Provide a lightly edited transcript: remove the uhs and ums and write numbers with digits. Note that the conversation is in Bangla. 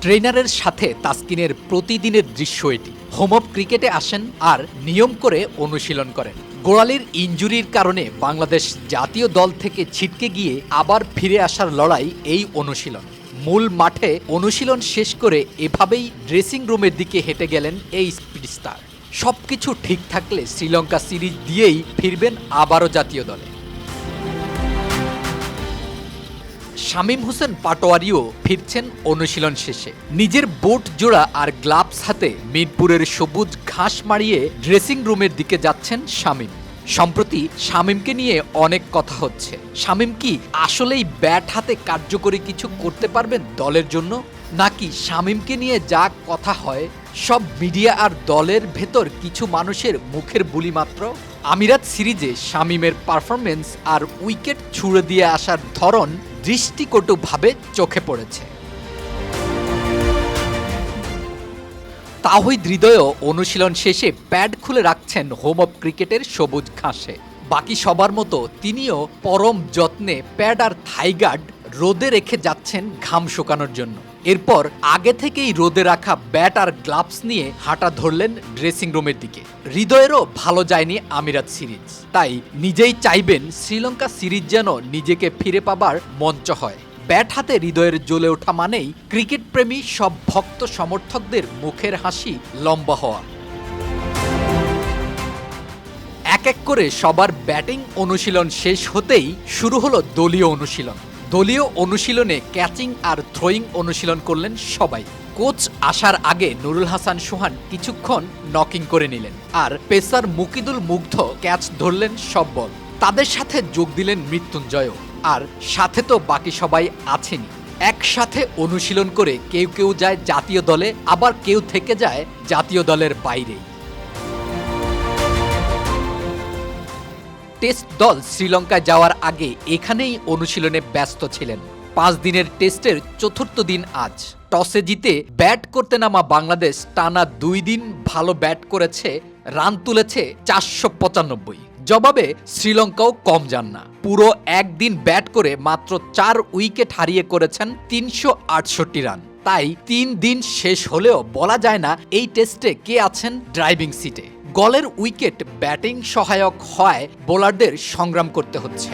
ট্রেনারের সাথে তাসকিনের প্রতিদিনের দৃশ্য এটি। হোম অফ ক্রিকেটে আসেন আর নিয়ম করে অনুশীলন করেন। গোড়ালির ইনজুরির কারণে বাংলাদেশ জাতীয় দল থেকে ছিটকে গিয়ে আবার ফিরে আসার লড়াই এই অনুশীলন। মূল মাঠে অনুশীলন শেষ করে এভাবেই ড্রেসিং রুমের দিকে হেঁটে গেলেন এই স্পিড স্টার। সবকিছু ঠিক থাকলে শ্রীলঙ্কা সিরিজ দিয়েই ফিরবেন আবারও জাতীয় দলে। শামীম হোসেন পাটোয়ারিও ফিরছেন অনুশীলন শেষে। নিজের বোট জোড়া আর গ্লাভস হাতে মিরপুরের সবুজ ঘাস মাড়িয়ে ড্রেসিং রুমের দিকে যাচ্ছেন শামীম। সম্প্রতি শামীমকে নিয়ে অনেক কথা হচ্ছে। শামীম কি আসলেই ব্যাট হাতে কার্যকরী কিছু করতে পারবেন দলের জন্য, নাকি শামীমকে নিয়ে যা কথা হয় সব মিডিয়া আর দলের ভেতর কিছু মানুষের মুখের বুলি মাত্র? আমিরাত সিরিজে শামীমের পারফরমেন্স আর উইকেট ছুড়ে দিয়ে আসার ধরন দৃষ্টিকটুভাবে চোখে পড়েছে। তাহিদ হৃদয়ও অনুশীলন শেষে প্যাড খুলে রাখছেন হোম অফ ক্রিকেটের সবুজ ঘাসে। বাকি সবার মতো তিনিও পরম যত্নে প্যাড আর থাইগার্ড রোদে রেখে যাচ্ছেন ঘাম শুকানোর জন্য। এরপর আগে থেকেই রোদে রাখা ব্যাট আর গ্লাভস নিয়ে হাঁটা ধরলেন ড্রেসিং রুমের দিকে। হৃদয়েরও ভালো যায়নি আমিরাত সিরিজ, তাই নিজেই চাইবেন শ্রীলঙ্কা সিরিজ যেন নিজেকে ফিরে পাবার মঞ্চ হয়। ব্যাট হাতে হৃদয়ের জ্বলে ওঠা মানেই ক্রিকেট প্রেমী সব ভক্ত সমর্থকদের মুখের হাসি লম্বা হওয়া। এক এক করে সবার ব্যাটিং অনুশীলন শেষ হতেই শুরু হলো দলীয় অনুশীলন। দলীয় অনুশীলনে ক্যাচিং আর থ্রোয়িং অনুশীলন করলেন সবাই। কোচ আসার আগে নুরুল হাসান সোহান কিছুক্ষণ নকিং করে নিলেন, আর পেসার মুকিদুল মুগ্ধ ক্যাচ ধরলেন সব বল। তাদের সাথে যোগ দিলেন মৃত্যুঞ্জয়ও, আর সাথে তো বাকি সবাই আছেনই। একসাথে অনুশীলন করে কেউ কেউ যায় জাতীয় দলে, আবার কেউ থেকে যায় জাতীয় দলের বাইরে। টেস্ট দল শ্রীলঙ্কায় যাওয়ার আগে এখানেই অনুশীলনে ব্যস্ত ছিলেন। 5 দিনের টেস্টের চতুর্থ দিন আজ। টসে জিতে ব্যাট করতে নামা বাংলাদেশ টানা 2 দিন ভালো ব্যাট করেছে, রান তুলেছে 495। জবাবে শ্রীলঙ্কাও কম যান না। পুরো একদিন ব্যাট করে মাত্র 4 উইকেট হারিয়ে করেছেন 368 রান। তাই 3 দিন শেষ হলেও বলা যায় না এই টেস্টে কে আছেন ড্রাইভিং সিটে। গলের উইকেট ব্যাটিং সহায়ক হয় বোলারদের সংগ্রাম করতে হচ্ছে।